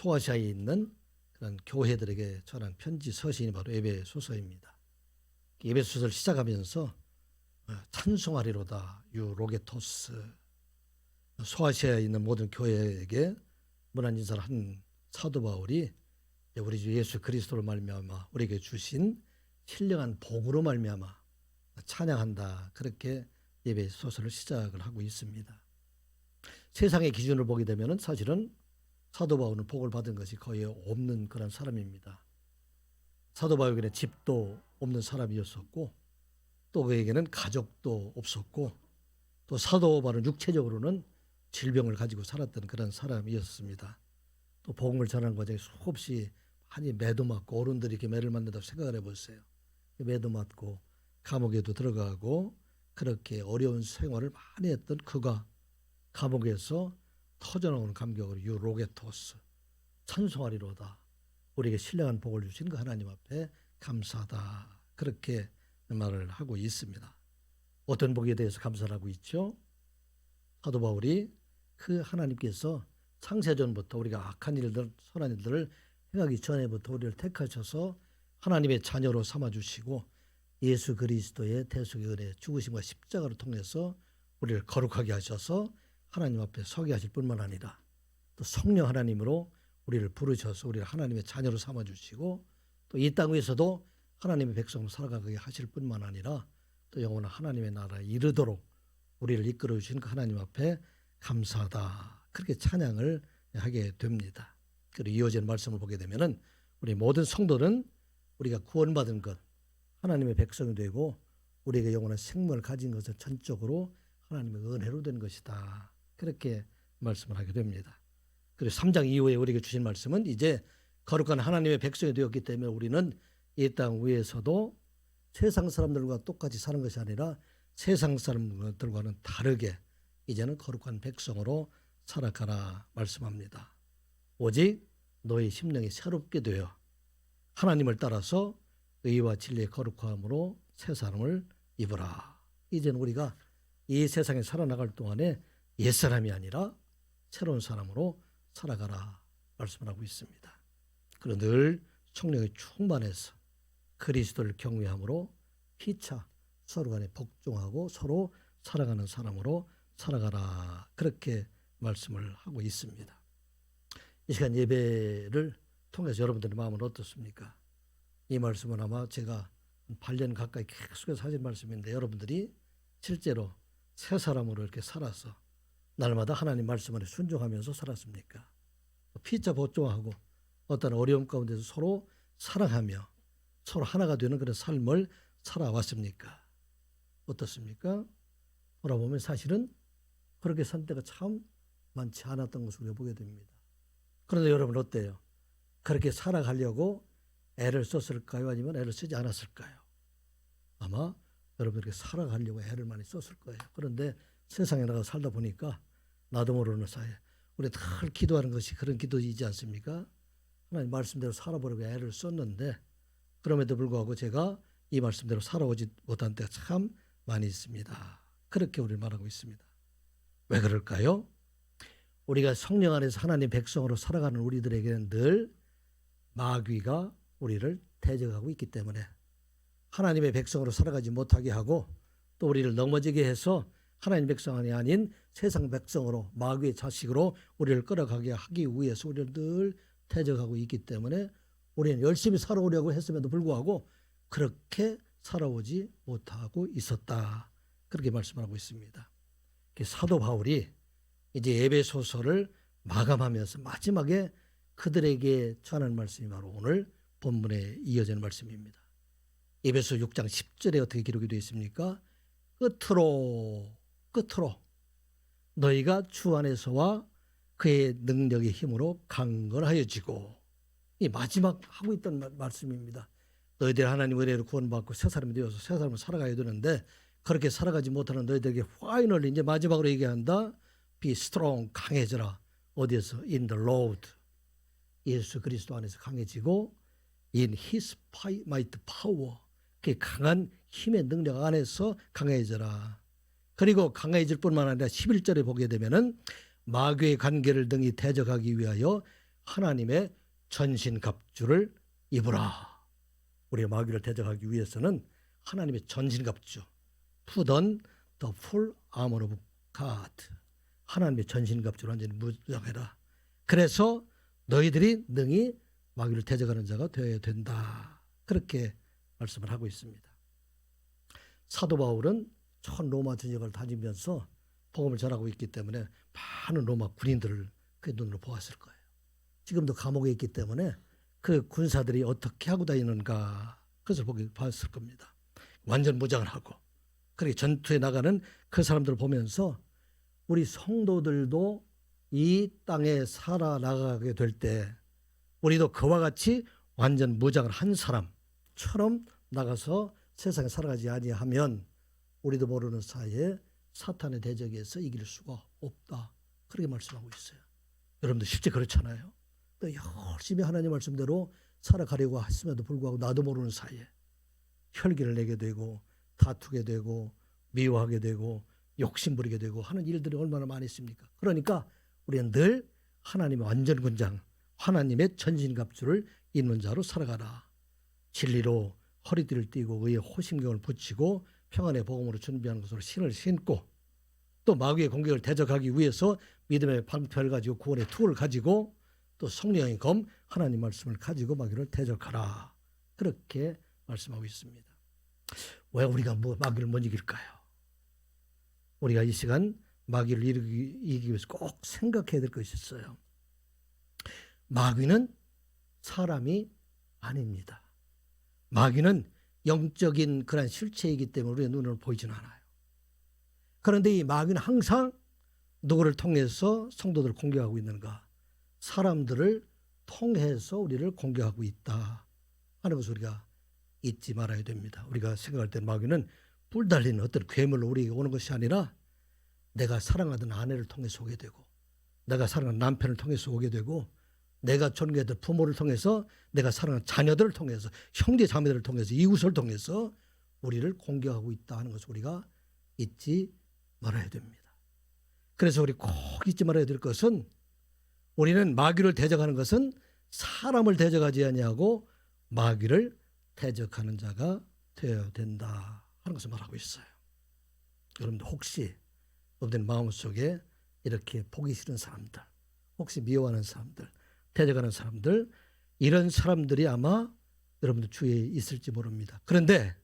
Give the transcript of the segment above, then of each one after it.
소아시아에 있는 그런 교회들에게 전한 편지 서신이 바로 에베소서입니다. 에베소서를 시작하면서 찬송하리로다 유로게토스, 소아시아에 있는 모든 교회에게 문안 인사를 한 사도 바울이 우리 주 예수 그리스도로 말미암아 우리에게 주신 신령한 복으로 말미암아 찬양한다, 그렇게 에베소서를 시작을 하고 있습니다. 세상의 기준을 보게 되면 사실은 사도 바울은 복을 받은 것이 거의 없는 그런 사람입니다. 사도 바울에게는 집도 없는 사람이었었고, 또 그에게는 가족도 없었고, 또 사도 바울은 육체적으로는 질병을 가지고 살았던 그런 사람이었습니다. 또 복음을 전하는 과정에 수없이 많이 매도 맞고, 어른들이 이렇게 매를 맞는다고 생각을 해보세요. 매도 맞고 감옥에도 들어가고 그렇게 어려운 생활을 많이 했던 그가 감옥에서 터져나오는 감격으로 유로게토스, 찬송하리로다 우리에게 신령한 복을 주신 그 하나님 앞에 감사하다, 그렇게 말을 하고 있습니다. 어떤 복에 대해서 감사를 하고 있죠? 사도 바울이 그 하나님께서 창세전부터 우리가 악한 일들 선한 일들을 행하기 전에부터 우리를 택하셔서 하나님의 자녀로 삼아주시고 예수 그리스도의 대속의 은혜, 죽으심과 십자가를 통해서 우리를 거룩하게 하셔서 하나님 앞에 서게 하실 뿐만 아니라 또 성령 하나님으로 우리를 부르셔서 우리를 하나님의 자녀로 삼아주시고, 또 이 땅 위에서도 하나님의 백성으로 살아가게 하실 뿐만 아니라 또 영원한 하나님의 나라에 이르도록 우리를 이끌어 주신 그 하나님 앞에 감사하다, 그렇게 찬양을 하게 됩니다. 그리고 이어지는 말씀을 보게 되면은 우리 모든 성도는 우리가 구원받은 것, 하나님의 백성이 되고 우리에게 영원한 생명을 가진 것은 전적으로 하나님의 은혜로 된 것이다, 그렇게 말씀을 하게 됩니다. 그리고 3장 이후에 우리에게 주신 말씀은 이제 거룩한 하나님의 백성이 되었기 때문에 우리는 이 땅 위에서도 세상 사람들과 똑같이 사는 것이 아니라 세상 사람들과는 다르게 이제는 거룩한 백성으로 살아가라 말씀합니다. 오직 너의 심령이 새롭게 되어 하나님을 따라서 의와 진리의 거룩함으로 새 사람을 입으라. 이제는 우리가 이 세상에 살아나갈 동안에 옛사람이 아니라 새로운 사람으로 살아가라 말씀을 하고 있습니다. 그리고 늘 성령에 충만해서 그리스도를 경외함으로 피차 서로 간에 복종하고 서로 살아가는 사람으로 살아가라, 그렇게 말씀을 하고 있습니다. 이 시간 예배를 통해서 여러분들의 마음은 어떻습니까? 이 말씀은 아마 제가 8년 가까이 계속해서 하신 말씀인데, 여러분들이 실제로 새 사람으로 이렇게 살아서 날마다 하나님 말씀 안에 순종하면서 살았습니까? 피차 복종하고 어떤 어려움 가운데서 서로 사랑하며 서로 하나가 되는 그런 삶을 살아왔습니까? 어떻습니까? 돌아보면 사실은 그렇게 산 때가 참 많지 않았던 것을 우리가 보게 됩니다. 그런데 여러분 어때요? 그렇게 살아가려고 애를 썼을까요? 아니면 애를 쓰지 않았을까요? 아마 여러분들이 살아가려고 애를 많이 썼을 거예요. 그런데 세상에 나가 살다 보니까 나도 모르는 사이에 우리 늘 기도하는 것이 그런 기도이지 않습니까? 하나님 말씀대로 살아보려고 애를 썼는데 그럼에도 불구하고 제가 이 말씀대로 살아오지 못한 때가 참 많이 있습니다. 그렇게 우리를 말하고 있습니다. 왜 그럴까요? 우리가 성령 안에서 하나님 백성으로 살아가는 우리들에게는 늘 마귀가 우리를 대적하고 있기 때문에 하나님의 백성으로 살아가지 못하게 하고 또 우리를 넘어지게 해서 하나님 백성이 아닌 세상 백성으로 마귀의 자식으로 우리를 끌어가게 하기 위해서 우리를 늘 대적하고 있기 때문에 우리는 열심히 살아오려고 했음에도 불구하고 그렇게 살아오지 못하고 있었다, 그렇게 말씀하고 있습니다. 사도 바울이 이제 에베소서를 마감하면서 마지막에 그들에게 전하는 말씀이 바로 오늘 본문에 이어지는 말씀입니다. 에베소 6장 10절에 어떻게 기록이 되어 있습니까? 끝으로 너희가 주 안에서와 그의 능력의 힘으로 강건하여지고, 이 마지막 하고 있던 말씀입니다. 너희들 하나님 은혜로 구원받고 새 사람이 되어서 새 사람을 살아가야 되는데 그렇게 살아가지 못하는 너희들에게 파이널리 이제 마지막으로 얘기한다. Be strong, 강해져라. 어디에서? In the Lord. 예수 그리스도 안에서 강해지고 in His might power. 그 강한 힘의 능력 안에서 강해져라. 그리고 강해질 뿐만 아니라 11절에 보게 되면은 마귀의 관계를 등이 대적하기 위하여 하나님의 전신갑주를 입으라. 우리가 마귀를 대적하기 위해서는 하나님의 전신갑주, put on the full armor of God. 하나님의 전신갑주를 완전히 무장해라. 그래서 너희들이 능히 마귀를 대적하는 자가 되어야 된다. 그렇게 말씀을 하고 있습니다. 사도 바울은 전 로마 전역을 다니면서 복음을 전하고 있기 때문에 많은 로마 군인들을 그 눈으로 보았을 거예요. 지금도 감옥에 있기 때문에 그 군사들이 어떻게 하고 다니는가 그것을 봤을 겁니다. 완전 무장을 하고 그렇게 전투에 나가는 그 사람들을 보면서 우리 성도들도 이 땅에 살아나가게 될 때 우리도 그와 같이 완전 무장을 한 사람처럼 나가서 세상에 살아가지 아니하면 우리도 모르는 사이에 사탄의 대적에서 이길 수가 없다. 그렇게 말씀하고 있어요. 여러분들 실제 그렇잖아요. 또 열심히 하나님 말씀대로 살아가려고 했음에도 불구하고 나도 모르는 사이에 혈기를 내게 되고 다투게 되고 미워하게 되고 욕심부리게 되고 하는 일들이 얼마나 많이 있습니까? 그러니까 우리는 늘 하나님의 완전 군장, 하나님의 전신갑주를 입는 자로 살아가라. 진리로 허리띠를 띠고 의의 호심경을 붙이고 평안의 복음으로 준비하는 것으로 신을 신고 또 마귀의 공격을 대적하기 위해서 믿음의 방패를 가지고 구원의 투를 가지고 또 성령의 검 하나님 말씀을 가지고 마귀를 대적하라. 그렇게 말씀하고 있습니다. 왜 우리가 마귀를 못 이길까요? 우리가 이 시간 마귀를 이기기 위해서 꼭 생각해야 될 것이 있어요. 마귀는 사람이 아닙니다. 마귀는 영적인 그런 실체이기 때문에 우리의 눈으로 보이지는 않아요. 그런데 이 마귀는 항상 누구를 통해서 성도들을 공격하고 있는가? 사람들을 통해서 우리를 공격하고 있다 하는 것을 우리가 잊지 말아야 됩니다. 우리가 생각할 때 마귀는 뿔 달리는 어떤 괴물로 우리에게 오는 것이 아니라 내가 사랑하던 아내를 통해서 오게 되고 내가 사랑하는 남편을 통해서 오게 되고 내가 존경했던 부모를 통해서 내가 사랑하는 자녀들을 통해서 형제 자매들을 통해서 이웃을 통해서 우리를 공격하고 있다 하는 것을 우리가 잊지 말아야 됩니다. 그래서 우리 꼭 잊지 말아야 될 것은 우리는 마귀를 대적하는 것은 사람을 대적하지 아니하고 마귀를 대적하는 자가 되어야 된다 하는 것을 말하고 있어요. 여러분들 혹시 여러분들 마음속에 이렇게 보기 싫은 사람들, 혹시 미워하는 사람들, 대적하는 사람들, 이런 사람들이 아마 여러분들 주위에 있을지 모릅니다. 그런데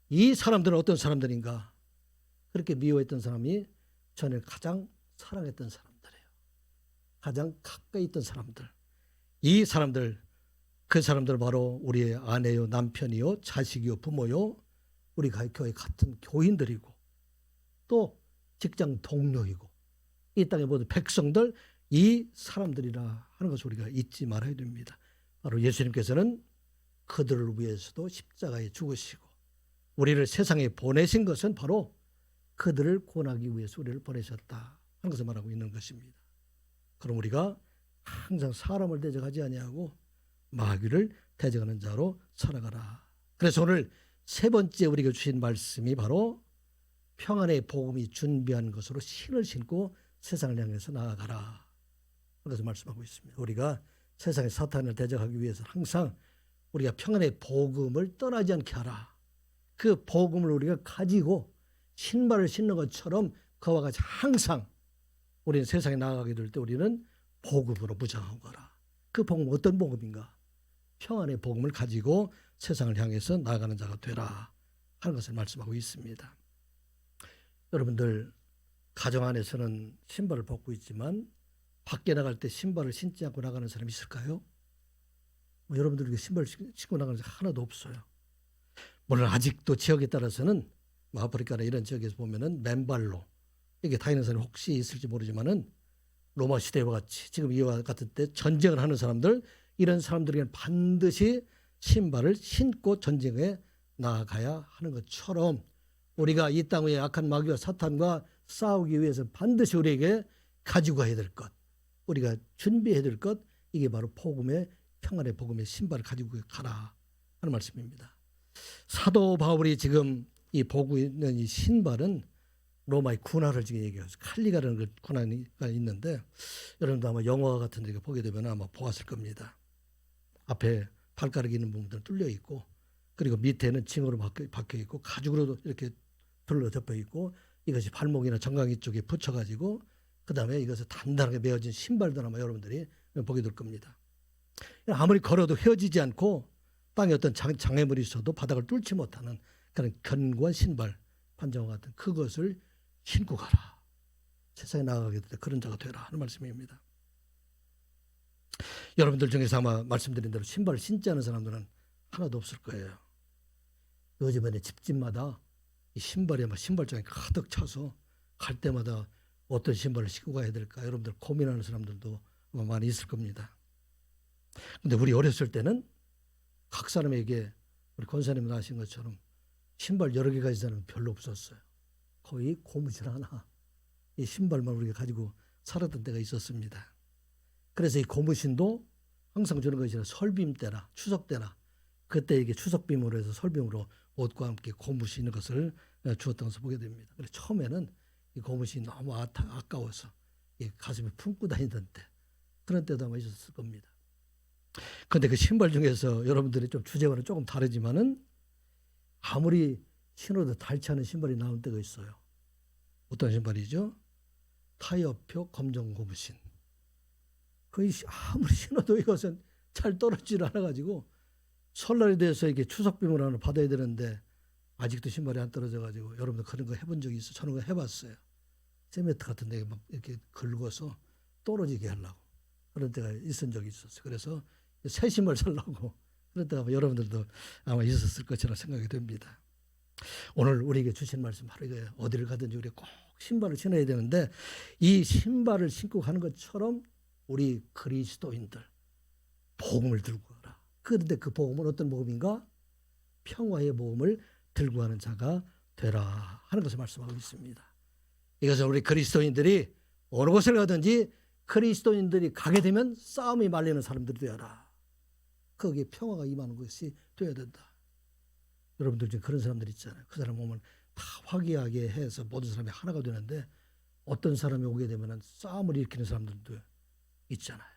이 사람들은 어떤 사람들인가? 그렇게 미워했던 사람이 전에 가장 사랑했던 사람들이에요. 가장 가까이 있던 사람들. 이 사람들, 그 사람들 바로 우리의 아내요, 남편이요, 자식이요, 부모요, 우리 교회 같은 교인들이고 또 직장 동료이고 이 땅의 모든 백성들, 이 사람들이라 하는 것을 우리가 잊지 말아야 됩니다. 바로 예수님께서는 그들을 위해서도 십자가에 죽으시고 우리를 세상에 보내신 것은 바로 그들을 구원하기 위해서 우리를 보내셨다 하는 것을 말하고 있는 것입니다. 그럼 우리가 항상 사람을 대적하지 아니하고 마귀를 대적하는 자로 살아가라. 그래서 오늘 세 번째 우리가 주신 말씀이 바로 평안의 복음이 준비한 것으로 신을 신고 세상을 향해서 나아가라. 그래서 말씀하고 있습니다. 우리가 세상의 사탄을 대적하기 위해서 항상 우리가 평안의 복음을 떠나지 않게 하라. 그 복음을 우리가 가지고 신발을 신는 것처럼 그와 같이 항상 우리는 세상에 나아가게 될 때 우리는 복음으로 무장하고 가라. 그 복음은 어떤 복음인가? 평안의 복음을 가지고 세상을 향해서 나아가는 자가 되라 하는 것을 말씀하고 있습니다. 여러분들 가정 안에서는 신발을 벗고 있지만 밖에 나갈 때 신발을 신지 않고 나가는 사람이 있을까요? 여러분들 신발 신고 나가는 사람 하나도 없어요. 물론 아직도 지역에 따라서는 아프리카나 이런 지역에서 보면은 맨발로 이게 다니는 사람이 혹시 있을지 모르지만은 로마 시대와 같이 지금 이와 같은 때 전쟁을 하는 사람들, 이런 사람들에게는 반드시 신발을 신고 전쟁에 나아가야 하는 것처럼 우리가 이 땅 위에 악한 마귀와 사탄과 싸우기 위해서 반드시 우리에게 가지고 가야 될 것, 우리가 준비해야 될 것, 이게 바로 복음의 평안의 복음의 신발을 가지고 가라 하는 말씀입니다. 사도 바울이 지금 이 보고 있는 이 신발은 로마의 군화를 지금 얘기해요. 칼리가라는 그 군화가 있는데 여러분도 아마 영화 같은 데 보게 되면 아마 보았을 겁니다. 앞에 발가락이 있는 부분들은 뚫려 있고 그리고 밑에는 징으로 박혀 있고 가죽으로도 이렇게 둘러 덮여 있고 이것이 발목이나 정강이 쪽에 붙여가지고 그 다음에 이것을 단단하게 메어진 신발도 아마 여러분들이 보게 될 겁니다. 아무리 걸어도 헤어지지 않고 땅에 어떤 장애물이 있어도 바닥을 뚫지 못하는 그런 견고한 신발 판정과 같은 그것을 신고 가라. 세상에 나아가게 될 때 그런 자가 되라 하는 말씀입니다. 여러분들 중에서 아마 말씀드린 대로 신발을 신지 않은 사람들은 하나도 없을 거예요. 요즘에는 집집마다 이 신발에 막 신발장이 가득 차서 갈 때마다 어떤 신발을 신고 가야 될까 여러분들 고민하는 사람들도 아마 많이 있을 겁니다. 근데 우리 어렸을 때는 각 사람에게 우리 권사님이 하신 것처럼 신발 여러 개 가진 사람은 별로 없었어요. 거의 고무신 하나 이 신발만 우리가 가지고 살았던 때가 있었습니다. 그래서 이 고무신도 항상 주는 것이 아니라 설빔 때나 추석 때나 그때 이게 추석빔으로 해서 설빔으로 옷과 함께 고무신 것을 주었던 것을 보게 됩니다. 그래서 처음에는 이 고무신이 너무 아까워서 이 가슴에 품고 다니던 때 그런 때도 아마 있었을 겁니다. 그런데 그 신발 중에서 여러분들이 좀 주제와는 조금 다르지만은 아무리 신어도 닳지 않은 신발이 나온 때가 있어요. 어떤 신발이죠? 타이어표 검정 고무신. 거의 아무리 신어도 이것은 잘 떨어지질 않아가지고 설날에 대해서 이게 추석빔을 하나 받아야 되는데 아직도 신발이 안 떨어져가지고 여러분들 그런 거 해본 적이 있어요. 저는 그거 해봤어요. 세메트 같은 데 막 이렇게 긁어서 떨어지게 하려고 그런 때가 있은 적이 있었어요. 그래서 새 신발 살라고 그런 때가 여러분들도 아마 있었을 것이라 생각이 됩니다. 오늘 우리에게 주신 말씀 바로 이거예요. 어디를 가든지 우리 꼭 신발을 신어야 되는데 이 신발을 신고 가는 것처럼 우리 그리스도인들 복음을 들고 가라. 그런데 그 복음은 어떤 복음인가? 평화의 복음을 들고 가는 자가 되라 하는 것을 말씀하고 있습니다. 이것은 우리 그리스도인들이 어느 곳을 가든지 그리스도인들이 가게 되면 싸움이 말리는 사람들이 되어라. 거기에 평화가 임하는 것이 되어야 된다. 여러분들 중에 그런 사람들 있잖아요. 그 사람 보면 다 화기하게 해서 모든 사람이 하나가 되는데 어떤 사람이 오게 되면 싸움을 일으키는 사람들도 있잖아요.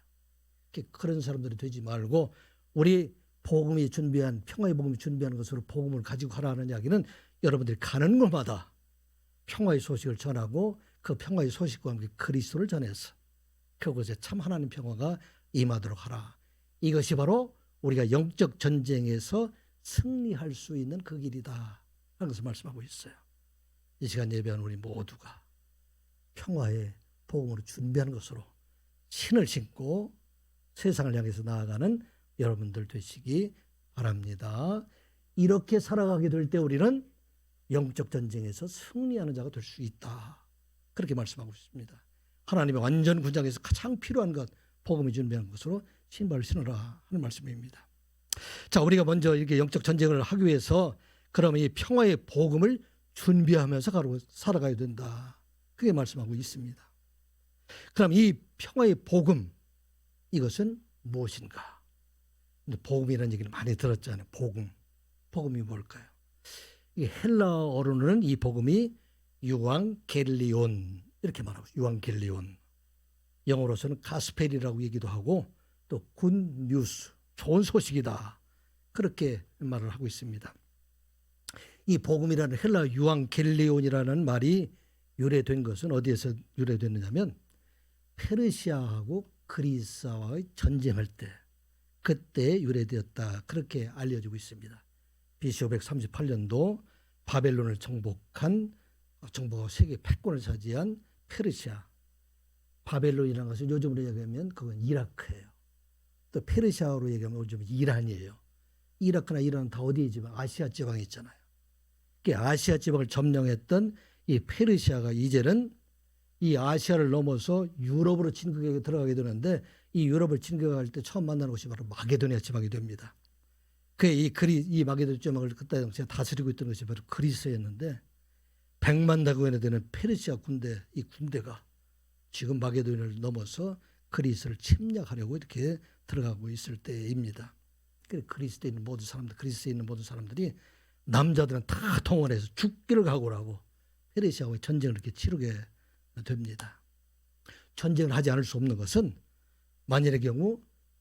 그런 사람들이 되지 말고 우리 복음이 준비한 평화의 복음이 준비하는 것으로 복음을 가지고 가라는 이야기는 여러분들이 가는 곳마다 평화의 소식을 전하고 그 평화의 소식과 함께 그리스도를 전해서 그곳에 참 하나님 평화가 임하도록 하라. 이것이 바로 우리가 영적 전쟁에서 승리할 수 있는 그 길이다 하는 것을 말씀하고 있어요. 이 시간 예배하는 우리 모두가 평화의 복음으로 준비하는 것으로 신을 신고 세상을 향해서 나아가는 여러분들 되시기 바랍니다. 이렇게 살아가게 될 때 우리는 영적 전쟁에서 승리하는 자가 될 수 있다. 그렇게 말씀하고 있습니다. 하나님의 완전 군장에서 가장 필요한 것 복음이 준비한 것으로 신발을 신으라 하는 말씀입니다. 자, 우리가 먼저 이렇게 영적 전쟁을 하기 위해서 그러면 이 평화의 복음을 준비하면서 살아가야 된다. 그게 말씀하고 있습니다. 그럼 이 평화의 복음 이것은 무엇인가? 복음이라는 얘기를 많이 들었잖아요. 복음이 뭘까요? 이 헬라어로는 이 복음이 유앙겔리온 이렇게 말하고 유앙겔리온. 영어로서는 가스펠이라고 얘기도 하고 또 굿뉴스 좋은 소식이다. 그렇게 말을 하고 있습니다. 이 복음이라는 헬라 유앙겔리온이라는 말이 유래된 것은 어디에서 유래됐느냐면 페르시아하고 그리스와의 전쟁할 때 그때 유래되었다. 그렇게 알려지고 있습니다. BC 538년도 바벨론을 정복한 세계 패권을 차지한 페르시아. 바벨론이라는 것은 요즘으로 얘기하면 그건 이라크예요. 또 페르시아로 얘기하면 요즘 이란이에요. 이라크나 이란은 다 어디에 지방? 아시아 지방에 있잖아요. 아시아 지방을 점령했던 이 페르시아가 이제는 이 아시아를 넘어서 유럽으로 진격에 들어가게 되는데 이 유럽을 진격할 때 처음 만나는 곳이 바로 마게도니아 지방이 됩니다. 이 마게도니아 지방을 그때 당시에 다스리고 있던 것이 바로 그리스였는데 100만 다구원에 되는 페르시아 군대, 이 군대가 지금 마게도니아를 넘어서 그리스를 침략하려고 이렇게 들어가고 있을 때입니다. 그리스에 있는 모든 사람들이 남자들은 다 동원해서 죽기를 각오하고 페르시아와의 전쟁을 이렇게 치르게 됩니다. 전쟁을 하지 않을 수 없는 것은 만일의 경우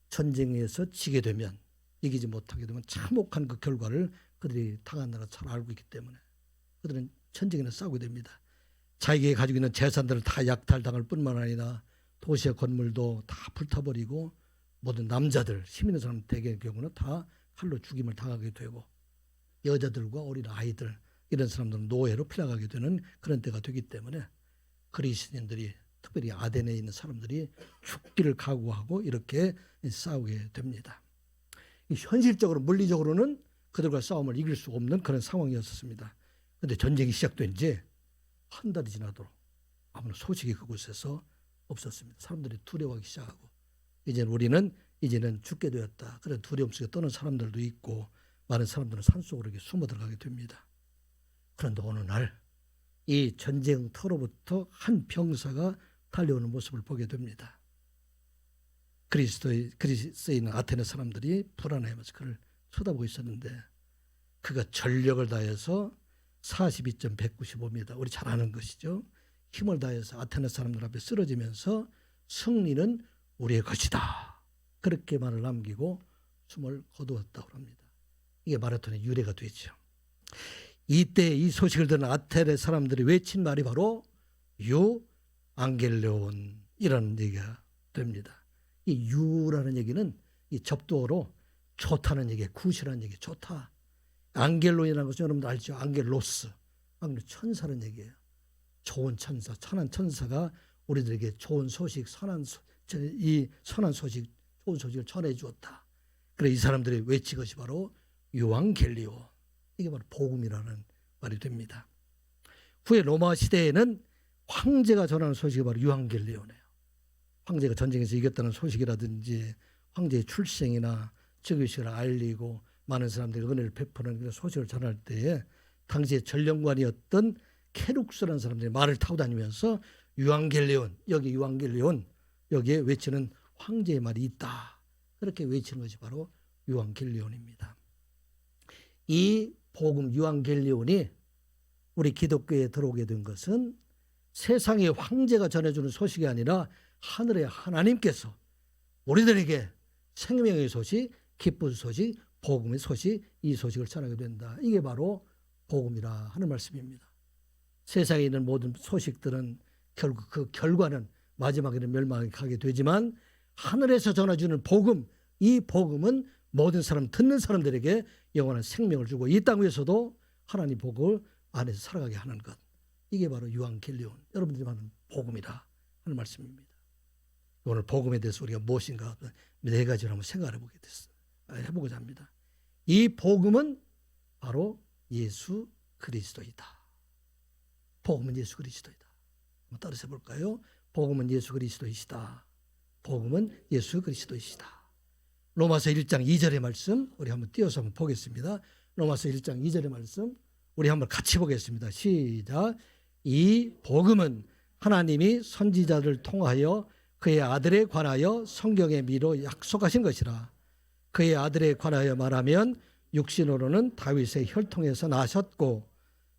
전쟁에서 지게 되면, 이기지 못하게 되면 참혹한 그 결과를 그들이 당한다는 걸 잘 알고 있기 때문에 그들은 전쟁에는 싸우게 됩니다. 자기가 가지고 있는 재산들을 다 약탈당할 뿐만 아니라 도시의 건물도 다 불타버리고 모든 남자들, 힘 있는 사람 대개의 경우는 다 칼로 죽임을 당하게 되고 여자들과 어린 아이들, 이런 사람들은 노예로 풀려가게 되는 그런 때가 되기 때문에 그리스도인들이, 특별히 아덴에 있는 사람들이 죽기를 각오하고 이렇게 싸우게 됩니다. 현실적으로, 물리적으로는 그들과 싸움을 이길 수 없는 그런 상황이었습니다. 그런데 전쟁이 시작된 지 한 달이 지나도록 아무런 소식이 그곳에서 없었습니다. 사람들이 두려워하기 시작하고 이제는 죽게 되었다, 그런 두려움 속에 떠는 사람들도 있고 많은 사람들은 산속으로 이렇게 숨어 들어가게 됩니다. 그런데 어느 날 이 전쟁터로부터 한 병사가 달려오는 모습을 보게 됩니다. 그리스에 있는 아테네 사람들이 불안해하면서 그를 쳐다보고 있었는데, 그가 전력을 다해서 42.195m, 우리 잘 아는 것이죠. 힘을 다해서 아테네 사람들 앞에 쓰러지면서 승리는 우리의 것이다, 그렇게 말을 남기고 숨을 거두었다고 합니다. 이게 마라톤의 유래가 되죠. 이때 이 소식을 들은 아테네 사람들이 외친 말이 바로 유 안겔레온이라는 얘기가 됩니다. 이 유라는 얘기는 이 접두어로 좋다는 얘기예요. 굿이라는 얘기, 좋다. 안겔론이라는 것은 여러분들 알죠? 안겔로스, 천사라는 얘기예요. 좋은 천사, 선한 천사가 우리들에게 좋은 소식, 선한 소식, 좋은 소식을 전해 주었다. 그래 이 사람들이 외친 것이 바로 유앙겔리온, 이게 바로 복음이라는 말이 됩니다. 후에 로마 시대에는 황제가 전하는 소식이 바로 유앙겔리온이에요. 황제가 전쟁에서 이겼다는 소식이라든지 황제의 출생이나 즉위식을 알리고 많은 사람들이 은혜를 베푸는 그런 소식을 전할 때에 당시의 전령관이었던 케룩스라는 사람들이 말을 타고 다니면서 유앙겔리온, 여기 유앙겔리온, 여기에 외치는 황제의 말이 있다, 그렇게 외치는 것이 바로 유앙겔리온입니다. 이 복음 유앙겔리온이 우리 기독교에 들어오게 된 것은 세상의 황제가 전해주는 소식이 아니라 하늘의 하나님께서 우리들에게 생명의 소식, 기쁜 소식, 복음의 소식, 이 소식을 전하게 된다. 이게 바로 복음이라 하는 말씀입니다. 세상에 있는 모든 소식들은 결국 그 결과는 마지막에는 멸망에 가게 되지만 하늘에서 전해주는 복음, 이 복음은 모든 사람, 듣는 사람들에게 영원한 생명을 주고 이 땅 위에서도 하나님 복을 안에서 살아가게 하는 것, 이게 바로 유앙겔리온, 여러분들이 말하는 복음이라 하는 말씀입니다. 오늘 복음에 대해서 우리가 무엇인가 네 가지를 한번 생각해 해보고자 합니다. 이 복음은 바로 예수 그리스도이다. 복음은 예수 그리스도이다. 한번 따라서 해볼까요? 복음은 예수 그리스도이시다. 복음은 예수 그리스도이시다. 로마서 1장 2절의 말씀 우리 한번 띄어서 한번 보겠습니다. 로마서 1장 2절의 말씀 우리 한번 같이 보겠습니다. 시작. 이 복음은 하나님이 선지자를 통하여 그의 아들에 관하여 성경의 미로 약속하신 것이라. 그의 아들에 관하여 말하면 육신으로는 다윗의 혈통에서 나셨고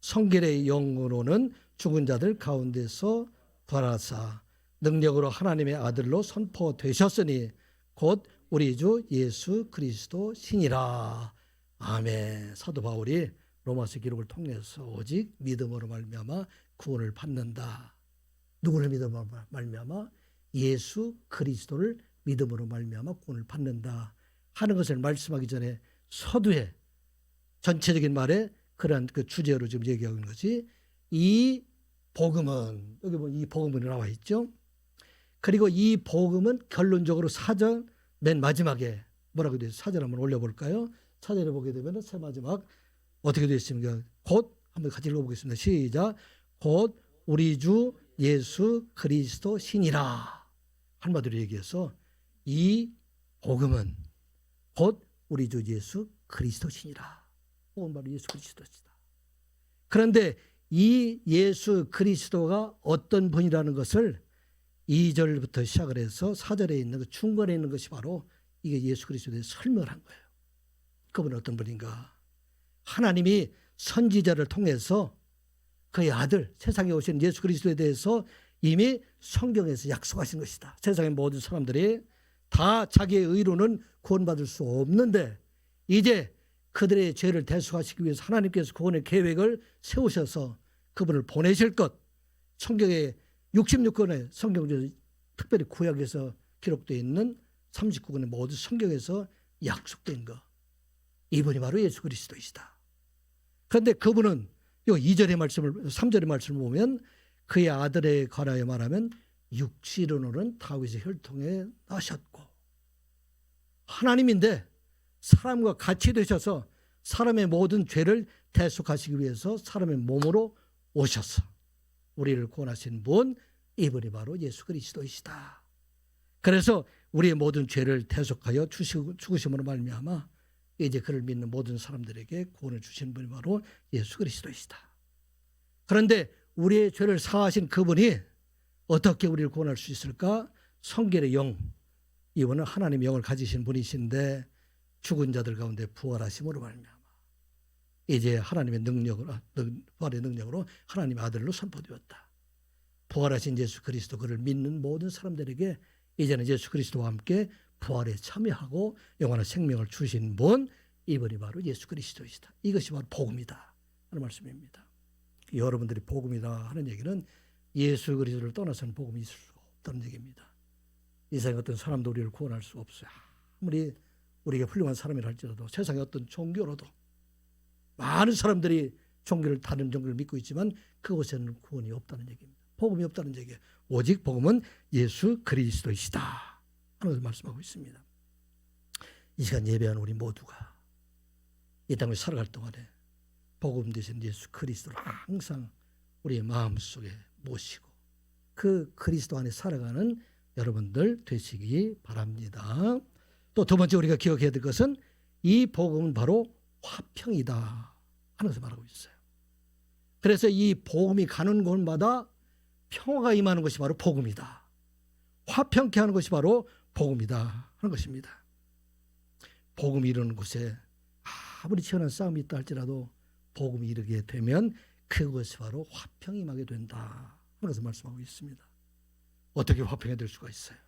성결의 영으로는 죽은 자들 가운데서 부활하사 능력으로 하나님의 아들로 선포되셨으니 곧 우리 주 예수 그리스도 신이라. 아멘. 사도 바울이 로마서 기록을 통해서 오직 믿음으로 말미암아 구원을 받는다. 누구를 믿음으로 말미암아? 예수 그리스도를 믿음으로 말미암아 구원을 받는다 하는 것을 말씀하기 전에 서두에 전체적인 말에 그러한 그 주제로 지금 얘기하고 있는 것이 이 복음은, 여기 보면 이 복음은 나와 있죠. 그리고 이 복음은 결론적으로 사절 맨 마지막에 뭐라고 되어 있어요? 사절 한번 올려볼까요? 사절에 보게 되면 새 마지막 어떻게 되어 있습니까? 곧 한번 같이 읽어보겠습니다. 시작. 곧 우리 주 예수 그리스도 신이라. 한마디로 얘기해서 이 복음은 곧 우리 주 예수 그리스도 신이라. 복음은 바로 예수 그리스도시다. 그런데 이 예수 그리스도가 어떤 분이라는 것을 2절부터 시작을 해서 4절에 있는 그 중간에 있는 것이 바로 이게 예수 그리스도에 설명을 한 거예요. 그분은 어떤 분인가? 하나님이 선지자를 통해서 그의 아들 세상에 오신 예수 그리스도에 대해서 이미 성경에서 약속하신 것이다. 세상의 모든 사람들이 다 자기의 의로는 구원받을 수 없는데 이제 그들의 죄를 대속하시기 위해서 하나님께서 구원의 계획을 세우셔서 그분을 보내실 것, 성경의 66권의 성경 중 특별히 구약에서 기록되어 있는 39권의 모든 성경에서 약속된 것, 이분이 바로 예수 그리스도이시다. 그런데 그분은 이 2절의 말씀을 3절의 말씀을 보면 그의 아들에 관하여 말하면 육신으로는 다윗의 혈통에 나셨고, 하나님인데 사람과 같이 되셔서 사람의 모든 죄를 대속하시기 위해서 사람의 몸으로 오셔서 우리를 구원하신 분, 이분이 바로 예수 그리스도이시다. 그래서 우리의 모든 죄를 대속하여 죽으심으로 말미암아 이제 그를 믿는 모든 사람들에게 구원을 주신 분이 바로 예수 그리스도이시다. 그런데 우리의 죄를 사하신 그분이 어떻게 우리를 구원할 수 있을까? 성결의 영, 이분은 하나님의 영을 가지신 분이신데 죽은 자들 가운데 부활하심으로 말미암아 이제 하나님의 능력으로, 부활의 능력으로 하나님의 아들로 선포되었다. 부활하신 예수 그리스도, 그를 믿는 모든 사람들에게 이제는 예수 그리스도와 함께 부활에 참여하고 영원한 생명을 주신 분, 이분이 바로 예수 그리스도이시다. 이것이 바로 복음이다 하는 말씀입니다. 여러분들이 복음이다 하는 얘기는 예수 그리스도를 떠나서는 복음이 있을 수 없다는 얘기입니다. 이 세상에 어떤 사람도 우리를 구원할 수 없어요. 아무리 우리가 훌륭한 사람이라 할지라도, 세상의 어떤 종교로도 많은 사람들이 다른 종교를 믿고 있지만 그곳에는 구원이 없다는 얘기입니다. 복음이 없다는 얘기예요. 오직 복음은 예수 그리스도이시다 하는 것을 말씀하고 있습니다. 이 시간 예배하는 우리 모두가 이 땅을 살아갈 동안에 복음 되신 예수 그리스도를 항상 우리의 마음속에 모시고 그 그리스도 안에 살아가는 여러분들 되시기 바랍니다. 또 두 번째 우리가 기억해야 될 것은 이 복음은 바로 화평이다 하는 것을 말하고 있어요. 그래서 이 복음이 가는 곳마다 평화가 임하는 것이 바로 복음이다. 화평케 하는 것이 바로 복음이다 하는 것입니다. 복음이 이르는 곳에 아무리 치열한 싸움이 있다 할지라도 복음이 이르게 되면 그것이 바로 화평이 임하게 된다 하는 것을 말씀하고 있습니다. 어떻게 화평이 될 수가 있어요?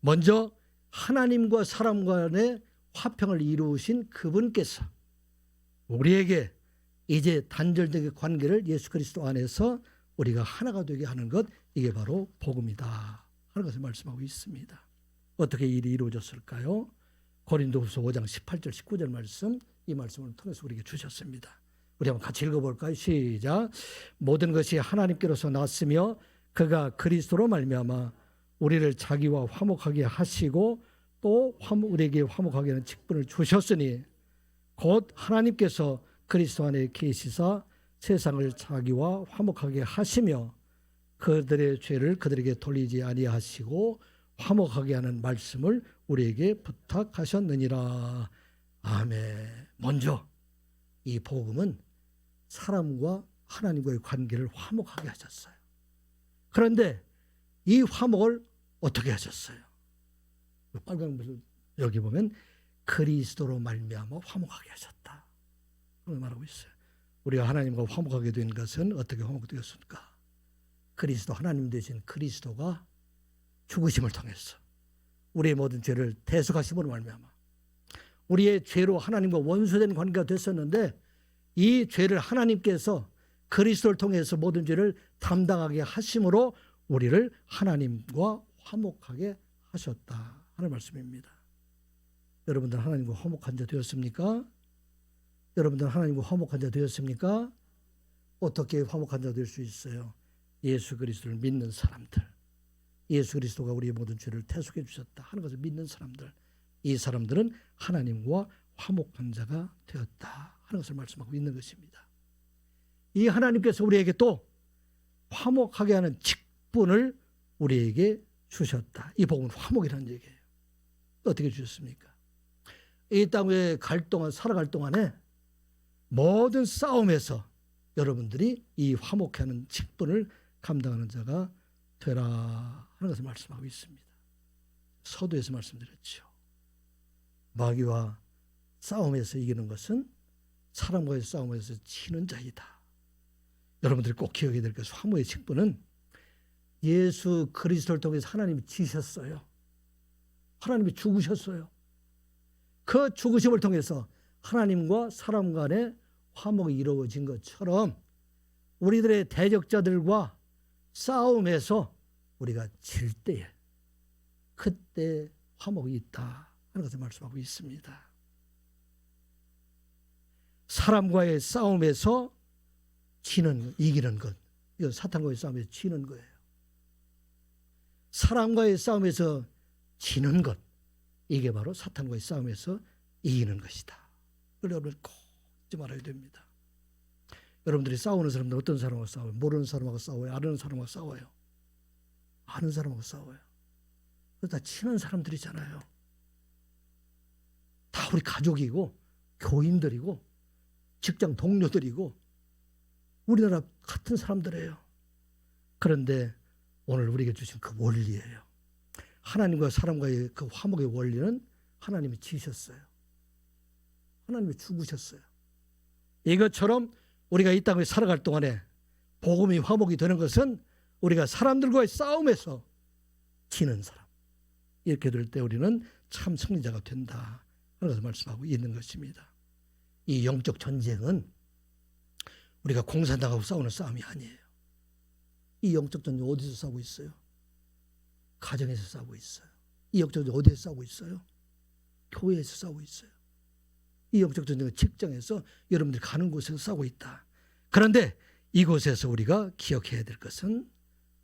먼저 하나님과 사람 간의 화평을 이루신 그분께서 우리에게 이제 단절된 관계를 예수 그리스도 안에서 우리가 하나가 되게 하는 것, 이게 바로 복음이다 하는 것을 말씀하고 있습니다. 어떻게 일이 이루어졌을까요? 고린도후서 5장 18절 19절 말씀, 이 말씀을 통해서 우리에게 주셨습니다. 우리 한번 같이 읽어볼까요? 시작. 모든 것이 하나님께로서 났으며 그가 그리스도로 말미암아 우리를 자기와 화목하게 하시고 또 우리에게 화목하게 하는 직분을 주셨으니 곧 하나님께서 그리스도 안에 계시사 세상을 자기와 화목하게 하시며 그들의 죄를 그들에게 돌리지 아니하시고 화목하게 하는 말씀을 우리에게 부탁하셨느니라. 아멘. 먼저 이 복음은 사람과 하나님과의 관계를 화목하게 하셨어요. 그런데 이 화목을 어떻게 하셨어요? 빨간 것을 여기 보면 그리스도로 말미암아 화목하게 하셨다. 그렇게 말하고 있어요. 우리가 하나님과 화목하게 된 것은 어떻게 화목되었습니까? 그리스도, 하나님 되신 그리스도가 죽으심을 통해서 우리의 모든 죄를 대속하심으로 말미암아 우리의 죄로 하나님과 원수된 관계가 됐었는데 이 죄를 하나님께서 그리스도를 통해서 모든 죄를 담당하게 하심으로 우리를 하나님과 화목하게 하셨다 하는 말씀입니다. 여러분들 하나님과 화목한 자 되었습니까? 여러분들 하나님과 화목한 자 되었습니까? 어떻게 화목한 자 될 수 있어요? 예수 그리스도를 믿는 사람들, 예수 그리스도가 우리의 모든 죄를 대속해 주셨다 하는 것을 믿는 사람들, 이 사람들은 하나님과 화목한 자가 되었다 하는 것을 말씀하고 있는 것입니다. 이 하나님께서 우리에게 또 화목하게 하는 직분을 우리에게 주셨다. 이 복음은 화목이라는 얘기예요. 어떻게 주셨습니까? 이 땅에 살아갈 동안에 모든 싸움에서 여러분들이 이 화목하는 직분을 감당하는 자가 되라 하는 것을 말씀하고 있습니다. 서두에서 말씀드렸죠. 마귀와 싸움에서 이기는 것은 사람과의 싸움에서 지는 자이다. 여러분들이 꼭 기억해야 될 것은 화목의 칙분은 예수 그리스도를 통해서 하나님이 지셨어요. 하나님이 죽으셨어요. 그 죽으심을 통해서 하나님과 사람 간의 화목이 이루어진 것처럼 우리들의 대적자들과 싸움에서 우리가 질 때에 그때 화목이 있다 하는 것을 말씀하고 있습니다. 사람과의 싸움에서 이기는 것, 이건 사탄과의 싸움에서 지는 거예요. 사람과의 싸움에서 지는 것, 이게 바로 사탄과의 싸움에서 이기는 것이다. 여러분 꼭 잊지 말아야 됩니다. 여러분들이 싸우는 사람들 어떤 사람하고 싸워요? 모르는 사람하고 싸워요? 아는 사람하고 싸워요? 아는 사람하고 싸워요. 다 친한 사람들이잖아요. 다 우리 가족이고 교인들이고 직장 동료들이고 우리나라 같은 사람들이에요. 그런데 오늘 우리에게 주신 그 원리예요. 하나님과 사람과의 그 화목의 원리는 하나님이 지으셨어요. 하나님이 죽으셨어요. 이것처럼 우리가 이 땅에 살아갈 동안에 복음이 화목이 되는 것은 우리가 사람들과의 싸움에서 지는 사람, 이렇게 될 때 우리는 참 승리자가 된다 하는 것을 말씀하고 있는 것입니다. 이 영적 전쟁은 우리가 공산당하고 싸우는 싸움이 아니에요. 이 영적 전쟁 어디서 싸우고 있어요? 가정에서 싸우고 있어요. 이 영적 전쟁 어디에서 싸우고 있어요? 교회에서 싸우고 있어요. 이 영적 전쟁은 직장에서 여러분들이 가는 곳에서 싸우고 있다. 그런데 이곳에서 우리가 기억해야 될 것은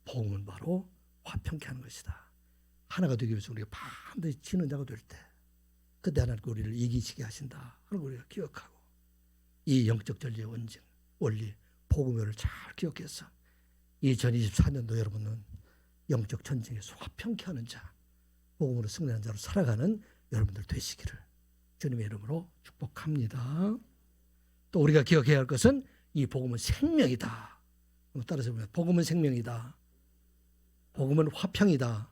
복음은 바로 화평케 하는 것이다. 하나가 되기 위해서 우리가 반드시 지는 자가 될 때 그때 하나님께 우리를 이기시게 하신다 하는 걸 우리가 기억하고 이 영적 전쟁의 원리 복음을 잘 기억해서 2024년도 여러분은 영적 전쟁에서 화평케 하는 자, 복음으로 승리하는 자로 살아가는 여러분들 되시기를 주님의 이름으로 축복합니다. 또 우리가 기억해야 할 것은 이 복음은 생명이다. 따라서 보면 복음은 생명이다. 복음은 화평이다.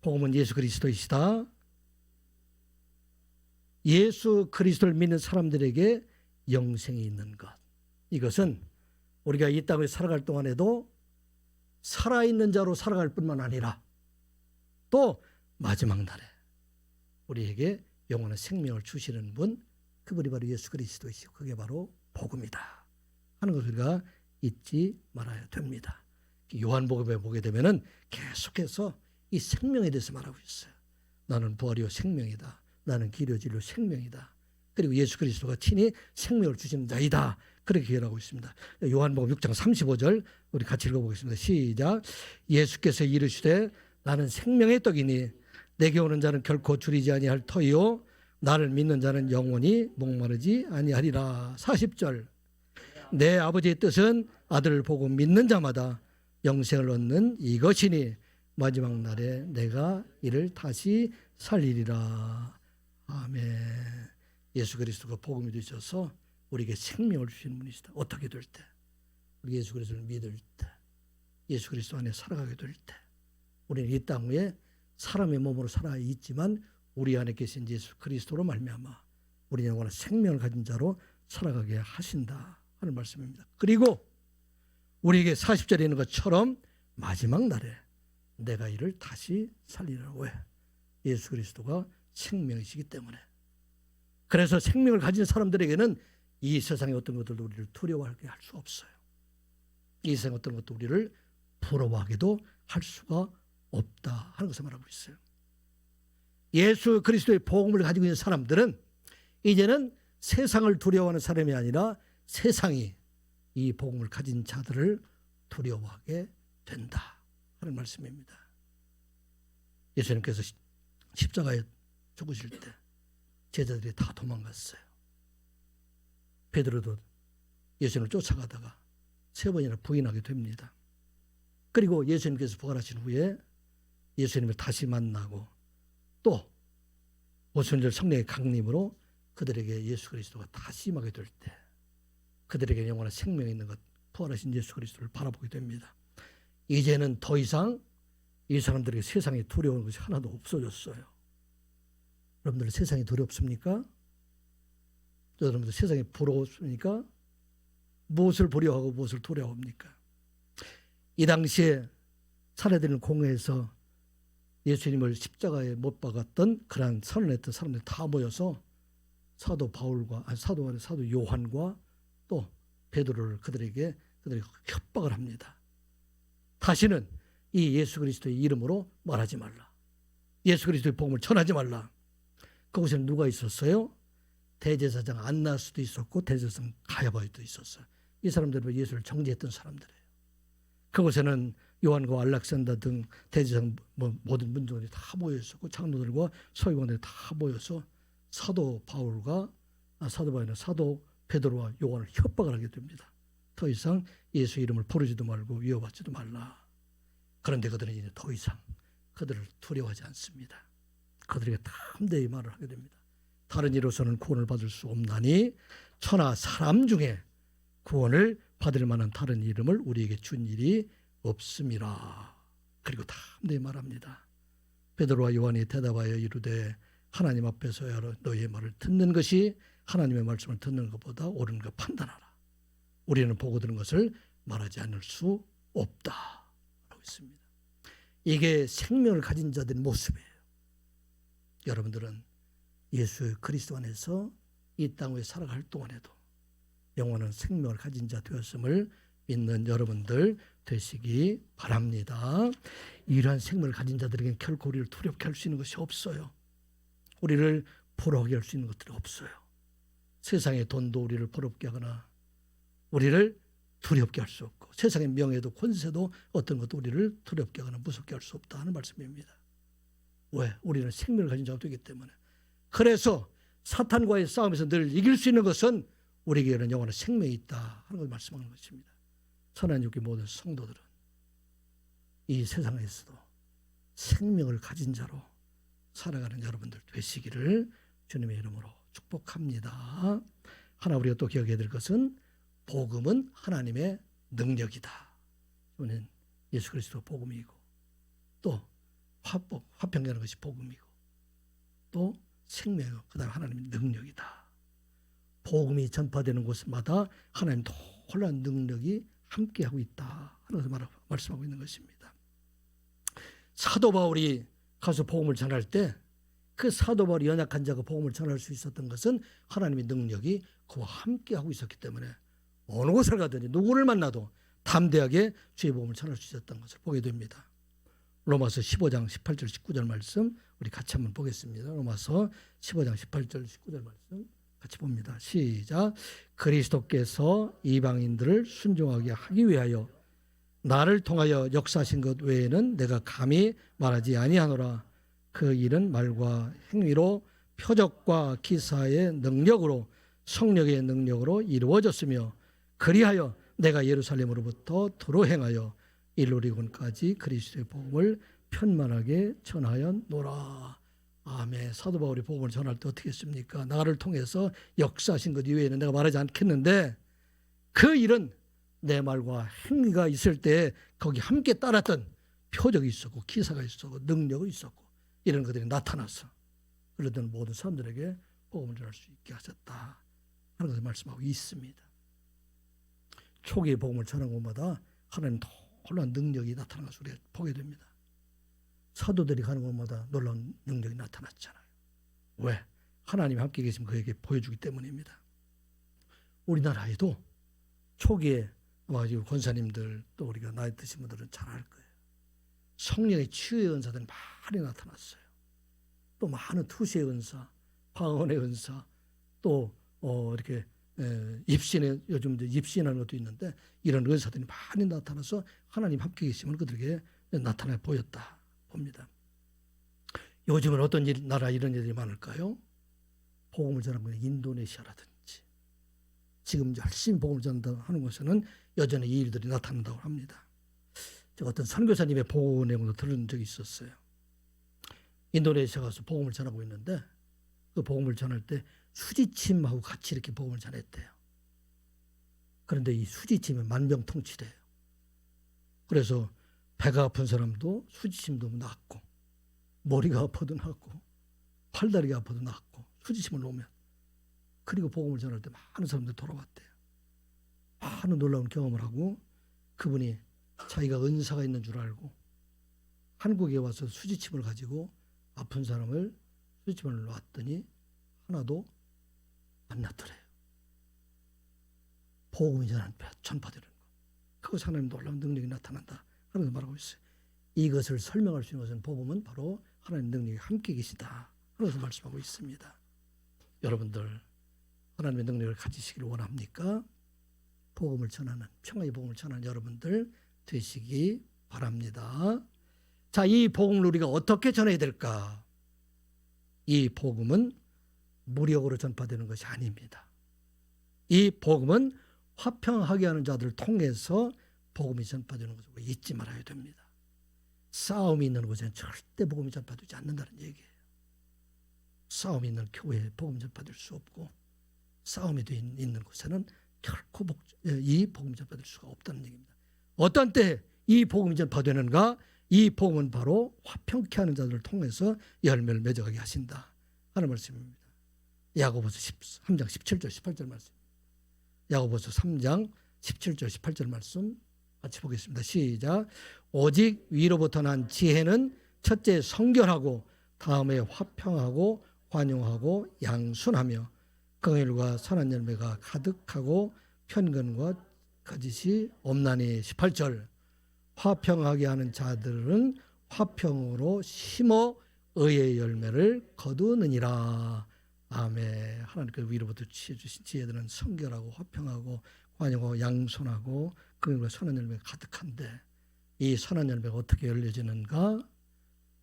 복음은 예수 그리스도이시다. 예수 그리스도를 믿는 사람들에게 영생이 있는 것. 이것은 우리가 이 땅을 살아갈 동안에도 살아있는 자로 살아갈 뿐만 아니라 또 마지막 날에 우리에게 영원한 생명을 주시는 분, 그분이 바로 예수 그리스도이시고 그게 바로 복음이다 하는 것을 우리가 잊지 말아야 됩니다. 요한복음에 보게 되면은 계속해서 이 생명에 대해서 말하고 있어요. 나는 부활이요 생명이다. 나는 길이요 진리요 생명이다. 그리고 예수 그리스도가 친히 생명을 주시는 자이다. 그렇게 기록하고 있습니다. 요한복음 6장 35절 우리 같이 읽어보겠습니다. 시작. 예수께서 이르시되 나는 생명의 떡이니 내게 오는 자는 결코 줄이지 아니할 터이요 나를 믿는 자는 영원히 목마르지 아니하리라. 40절. 내 아버지의 뜻은 아들을 보고 믿는 자마다 영생을 얻는 이것이니 마지막 날에 내가 이를 다시 살리리라. 아멘. 예수 그리스도가 복음이 되셔서 우리에게 생명을 주시는 분이시다. 어떻게 될 때? 우리 예수 그리스도를 믿을 때, 예수 그리스도 안에 살아가게 될 때, 우리는 이 땅 위에 사람의 몸으로 살아 있지만 우리 안에 계신 예수 그리스도로 말미암아 우리 영원한 생명을 가진 자로 살아가게 하신다 하는 말씀입니다. 그리고 우리에게 40절에 있는 것처럼 마지막 날에 내가 이를 다시 살리라고 해. 예수 그리스도가 생명이시기 때문에. 그래서 생명을 가진 사람들에게는 이 세상의 어떤 것들도 우리를 두려워하게 할 수 없어요. 이 세상의 어떤 것도 우리를 부러워하기도 할 수가 없다 하는 것을 말하고 있어요. 예수 그리스도의 복음을 가지고 있는 사람들은 이제는 세상을 두려워하는 사람이 아니라 세상이 이 복음을 가진 자들을 두려워하게 된다 하는 말씀입니다. 예수님께서 십자가에 죽으실 때 제자들이 다 도망갔어요. 베드로도 예수님을 쫓아가다가 3번이나 부인하게 됩니다. 그리고 예수님께서 부활하신 후에 예수님을 다시 만나고 또 오순절 성령의 강림으로 그들에게 예수 그리스도가 다시 임하게 될 때 그들에게 영원한 생명이 있는 것, 부활하신 예수 그리스도를 바라보게 됩니다. 이제는 더 이상 이 사람들에게 세상에 두려운 것이 하나도 없어졌어요. 여러분들 세상이 두렵습니까? 여러분들 세상이 부러웠습니까? 무엇을 보려하고 무엇을 두려워합니까? 이 당시에 사내들은 공회에서 예수님을 십자가에 못 박았던 그러한 선언했던 사람들이 다 모여서 사도 요한과 또 베드로를 그들에게 협박을 합니다. 다시는 이 예수 그리스도의 이름으로 말하지 말라. 예수 그리스도의 복음을 전하지 말라. 그곳에는 누가 있었어요? 대제사장 안나스도 있었고 대제사장 가야바도 있었어요. 이 사람들은 예수를 정죄했던 사람들이에요. 그곳에는 요한과 알렉산더 등 대제사장 모든 문정들이 다 모여 있었고 장로들과 서기관들이 다 모여서 사도 베드로와 요한을 협박을 하게 됩니다. 더 이상 예수 이름을 부르지도 말고 위협하지도 말라. 그런데 그들은 이제 더 이상 그들을 두려워하지 않습니다. 그들에게 담대히 말을 하게 됩니다. 다른 이로서는 구원을 받을 수 없나니 천하 사람 중에 구원을 받을 만한 다른 이름을 우리에게 준 일이 없음이라. 그리고 담대히 말합니다. 베드로와 요한이 대답하여 이르되 하나님 앞에서 너희의 말을 듣는 것이 하나님의 말씀을 듣는 것보다 옳은 것 판단하라. 우리는 보고 들은 것을 말하지 않을 수 없다 라고 했습니다. 이게 생명을 가진 자들의 모습이에요. 여러분들은 예수 그리스도 안에서 이 땅 위에 살아갈 동안에도 영원한 생명을 가진 자 되었음을 믿는 여러분들 되시기 바랍니다. 이러한 생명을 가진 자들에게는 결코 우리를 두렵게 할 수 있는 것이 없어요. 우리를 부러워하게 할 수 있는 것들이 없어요. 세상의 돈도 우리를 부럽게 하거나 우리를 두렵게 할 수 없고 세상의 명예도 권세도 어떤 것도 우리를 두렵게 하거나 무섭게 할 수 없다 하는 말씀입니다. 왜? 우리는 생명을 가진 자가 되기 때문에. 그래서 사탄과의 싸움에서 늘 이길 수 있는 것은 우리에게는 영원한 생명이 있다 하는 걸 말씀하는 것입니다. 선한 육의 모든 성도들은 이 세상에서도 생명을 가진 자로 살아가는 여러분들 되시기를 주님의 이름으로 축복합니다. 하나 우리가 또 기억해야 될 것은 복음은 하나님의 능력이다. 저는 예수 그리스도 복음이고 또 화평되는 것이 복음이고 또 생명이고 그 다음에 하나님의 능력이다. 복음이 전파되는 곳마다 하나님 놀라운 능력이 함께하고 있다 하는 것을 말씀하고 있는 것입니다. 사도 바울이 가서 복음을 전할 때 그 사도 바울이 연약한 자가 복음을 전할 수 있었던 것은 하나님의 능력이 그와 함께하고 있었기 때문에 어느 곳을 가든지 누구를 만나도 담대하게 주의 복음을 전할 수 있었던 것을 보게 됩니다. 로마서 15장 18절 19절 말씀 우리 같이 한번 보겠습니다. 로마서 15장 18절 19절 말씀 같이 봅니다. 시작. 그리스도께서 이방인들을 순종하게 하기 위하여 나를 통하여 역사하신 것 외에는 내가 감히 말하지 아니하노라. 그 일은 말과 행위로 표적과 기사의 능력으로 성령의 능력으로 이루어졌으며 그리하여 내가 예루살렘으로부터 도로 행하여 일루리곤까지 그리스도의 복음을 편만하게 전하였노라. 아멘. 사도 바울이 복음을 전할 때 어떻게 했습니까? 나를 통해서 역사하신 것 이외에는 내가 말하지 않겠는데 그 일은 내 말과 행위가 있을 때 거기 함께 따랐던 표적이 있었고 기사가 있었고 능력이 있었고 이런 것들이 나타났어. 그러던 모든 사람들에게 복음을 전할 수 있게 하셨다 하는 것을 말씀하고 있습니다. 초기에 복음을 전한 곳마다 하나님 놀라운 능력이 나타나는 것을 우리가 보게 됩니다. 사도들이 가는 곳마다 놀라운 능력이 나타났잖아요. 왜? 하나님이 함께 계시면 그에게 보여주기 때문입니다. 우리나라에도 초기에 아마 권사님들 또 우리가 나이 드신 분들은 잘 알 거예요. 성령의 치유의 은사들이 많이 나타났어요. 또 많은 투시의 은사, 방언의 은사, 또 이렇게 입신에 요즘 이제 입신하는 것도 있는데 이런 은사들이 많이 나타나서 하나님 함께 계시면 그들에게 나타나 보였다 봅니다. 요즘은 어떤 나라 이런 일이 많을까요? 복음을 전하는 건 인도네시아라든지 지금 열심히 복음을 전한다고 하는 곳에는 여전히 이 일들이 나타난다고 합니다. 제가 어떤 선교사님의 보고 내용도 들은 적이 있었어요. 인도네시아 가서 복음을 전하고 있는데 그 복음을 전할 때 수지침하고 같이 이렇게 복음을 전했대요. 그런데 이 수지침이 만병통치래요. 그래서 배가 아픈 사람도 수지침도 낫고 머리가 아파도 낫고 팔다리가 아파도 낫고 수지침을 놓으면 그리고 복음을 전할 때 많은 사람들이 돌아왔대요. 많은 놀라운 경험을 하고 그분이 자기가 은사가 있는 줄 알고 한국에 와서 수지침을 가지고 아픈 사람을 수지침을 놨더니 하나도 안 났더래요. 복음이 전파되는 거. 그것이 하나님 놀라운 능력이 나타난다. 하는 말하고 있어요. 이것을 설명할 수 있는 것은 복음은 바로 하나님 능력이 함께 계시다. 그래서 말씀하고 있습니다. 여러분들 하나님의 능력을 가지시기를 원합니까? 복음을 전하는 평화의 복음을 전하는 여러분들 되시기 바랍니다. 자, 이 복음을 우리가 어떻게 전해야 될까? 이 복음은 무력으로 전파되는 것이 아닙니다. 이 복음은 화평하게 하는 자들을 통해서 복음이 전파되는 것을 잊지 말아야 됩니다. 싸움이 있는 곳에는 절대 복음이 전파되지 않는다는 얘기예요. 싸움이 있는 교회에 복음 전파될 수 없고 싸움이 있는 곳에는 결코 이 복음이 전파될 수가 없다는 얘기입니다. 어떤 때 이 복음이 전파되는가? 이 복음은 바로 화평케 하는 자들을 통해서 열매를 맺어가게 하신다 하는 말씀입니다. 야고보서 3장 17절 18절 말씀. 야고보서 3장 17절 18절 말씀 같이 보겠습니다. 시작. 오직 위로부터 난 지혜는 첫째 성결하고 다음에 화평하고 관용하고 양순하며 긍휼과 선한 열매가 가득하고 편견과 거짓이 없나니. 18절. 화평하게 하는 자들은 화평으로 심어 의의 열매를 거두느니라. 아멘. 하나님께서 위로부터 주신 지혜들은 성결하고 화평하고 관용하고 양순하고 긍휼과 선한 열매가 가득한데 이 선한 열매가 어떻게 열려지는가?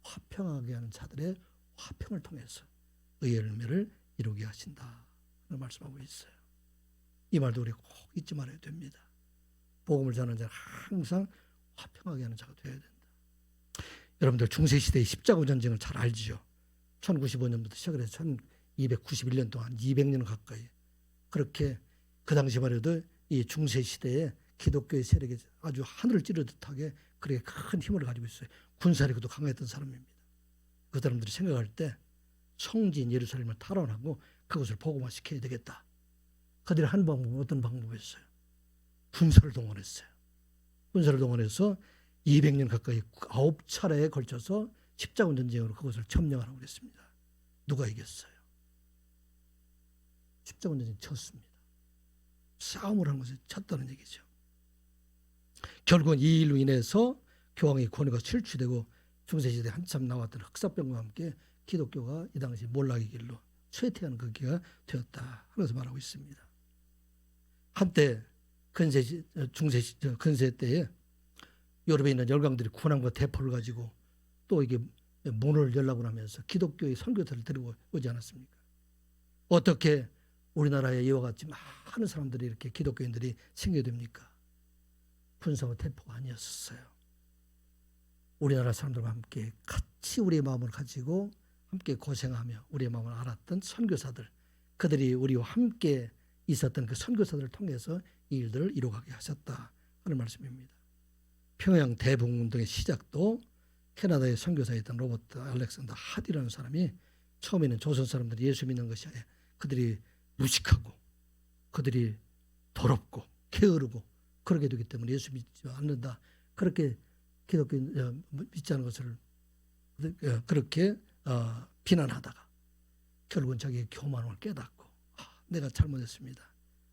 화평하게 하는 자들의 화평을 통해서 의의 열매를 이루게 하신다. 그런 말씀하고 있어요. 이 말도 우리 꼭 잊지 말아야 됩니다. 복음을 전하는 자는 항상 화평하게 하는 자가 되어야 된다. 여러분들 중세시대의 십자군 전쟁을 잘 알죠. 1095년부터 시작을 해서 1291년 동안 200년 가까이 그렇게 그 당시만 해도 이 중세시대에 기독교의 세력이 아주 하늘을 찌르듯하게 그렇게 큰 힘을 가지고 있어요. 군사력도 강했던 사람입니다. 그 사람들이 생각할 때 성지인 예루살렘을 탈환하고 그것을 복음화시켜야 되겠다. 그들이 한 방법은 어떤 방법이었어요? 군사를 동원했어요. 군사를 동원해서 200년 가까이 9차례에 걸쳐서 십자군 전쟁으로 그것을 점령하라고 그랬습니다. 누가 이겼어요? 십자군 전쟁 쳤습니다. 싸움을 한 것을 쳤다는 얘기죠. 결국은 이 일로 인해서 교황의 권위가 실추되고 중세시대에 한참 나왔던 흑사병과 함께 기독교가 이 당시 몰락의 길로 쇠퇴하는 그 기가 되었다 하면서 말하고 있습니다. 한때 근세 때에 유럽에 있는 열강들이 군함과 대포를 가지고 또 이게 문을 열라고 하면서 기독교의 선교사를 데리고 오지 않았습니까? 어떻게 우리나라에 이와 같이 많은 사람들이 이렇게 기독교인들이 생겨야 됩니까? 군사와 대포가 아니었어요. 우리나라 사람들과 함께 같이 우리의 마음을 가지고 함께 고생하며 우리의 마음을 알았던 선교사들, 그들이 우리와 함께 있었던 그 선교사들을 통해서 이 일들을 이루어가게 하셨다 하는 말씀입니다. 평양 대북운동의 시작도 캐나다의 선교사였던 로버트 알렉산더 하디라는 사람이 처음에는 조선 사람들이 예수 믿는 것이 아니라 그들이 무식하고 그들이 더럽고 게으르고 그러게 되기 때문에 예수 믿지 않는다. 그렇게 기독교 믿지 않는 것을 그렇게 비난하다가 결국은 자기의 교만을 깨닫고 내가 잘못했습니다.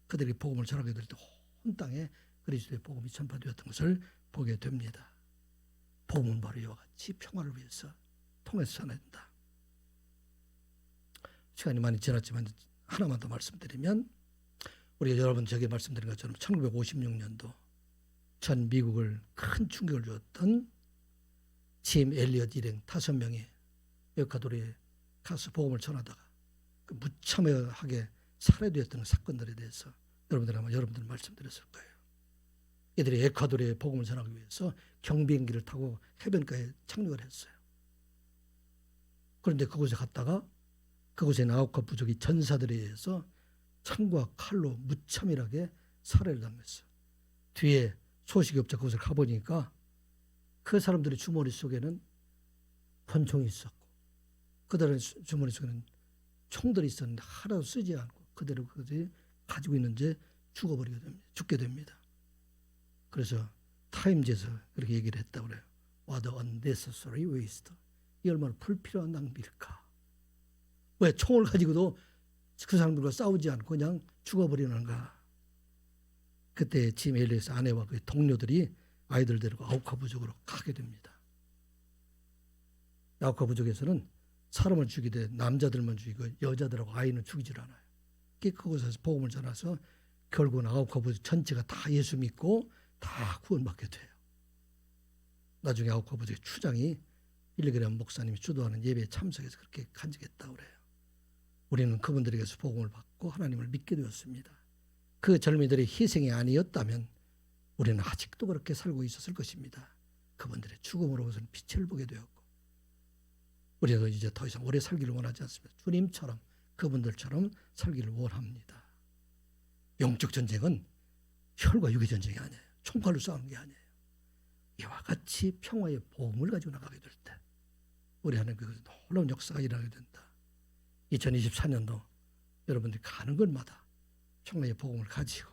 그들이 복음을 전하게 될 때 온 땅에 그리스도의 복음이 전파되었던 것을 보게 됩니다. 복음은 바로 이와 같이 평화를 위해서 통해서 전해야 된다. 시간이 많이 지났지만 하나만 더 말씀드리면 우리가 여러분 저기 말씀드린 것처럼 1956년도 전 미국을 큰 충격을 주었던 짐 엘리엇 일행 5명이 에콰도르에 가서 복음을 전하다가 그 무참하게 살해되었던 사건들에 대해서 여러분들 아마 여러분들 말씀드렸을 거예요. 이들이 에콰도르에 복음을 전하기 위해서 경비행기를 타고 해변가에 착륙을 했어요. 그런데 그곳에 갔다가 그곳에 나우카 부족이 전사들에 의해서 창과 칼로 무차별하게 살해를 당했어요. 뒤에 소식이 없자 그곳을 가보니까 그 사람들의 주머니 속에는 권총이 있었고 그들의 주머니 속에는 총들이 있었는데 하나도 쓰지 않고 그대로 그들이 가지고 있는 제 죽어버리게 됩니다. 죽게 됩니다. 그래서 타임즈에서 그렇게 얘기를 했다고 그래요. What unnecessary waste. 이 얼마나 불필요한 낭비일까. 왜 총을 가지고도 그 사람들과 싸우지 않고 그냥 죽어버리는가. 그때 짐 엘리스 아내와 그 동료들이 아이들 데리고 아우카 부족으로 가게 됩니다. 아우카 부족에서는 사람을 죽이되 남자들만 죽이고 여자들하고 아이는 죽이질 않아요. 그곳에서 복음을 전해서 결국은 아우카 부족 전체가 다 예수 믿고 다 구원받게 돼요. 나중에 아우카 부족의 추장이 빌리그레암 목사님이 주도하는 예배에 참석해서 그렇게 간증했다고 그래요. 우리는 그분들에게서 복음을 받고 하나님을 믿게 되었습니다. 그 젊은이들의 희생이 아니었다면 우리는 아직도 그렇게 살고 있었을 것입니다. 그분들의 죽음으로부터는 빛을 보게 되었고 우리도 이제 더 이상 오래 살기를 원하지 않습니다. 주님처럼 그분들처럼 살기를 원합니다. 영적 전쟁은 혈과 육의 전쟁이 아니에요. 총칼로 싸우는 게 아니에요. 이와 같이 평화의 복음을 가지고 나가게 될 때 우리 하나님 그 놀라운 역사가 일어나게 된다. 2024년도 여러분들이 가는 곳마다 평화의 복음을 가지고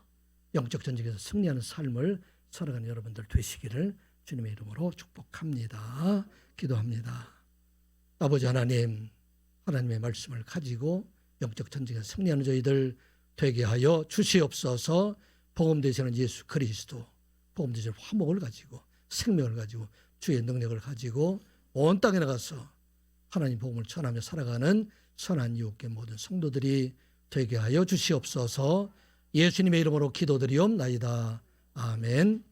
영적 전쟁에서 승리하는 삶을 살아가는 여러분들 되시기를 주님의 이름으로 축복합니다. 기도합니다. 아버지 하나님, 하나님의 말씀을 가지고 영적 전쟁에서 승리하는 저희들 되게 하여 주시옵소서. 복음 되시는 예수 그리스도, 복음 되시는 화목을 가지고 생명을 가지고 주의 능력을 가지고 온 땅에 나가서 하나님 복음을 전하며 살아가는 선한 이웃계 모든 성도들이 되게 하여 주시옵소서. 예수님의 이름으로 기도드리옵나이다. 아멘.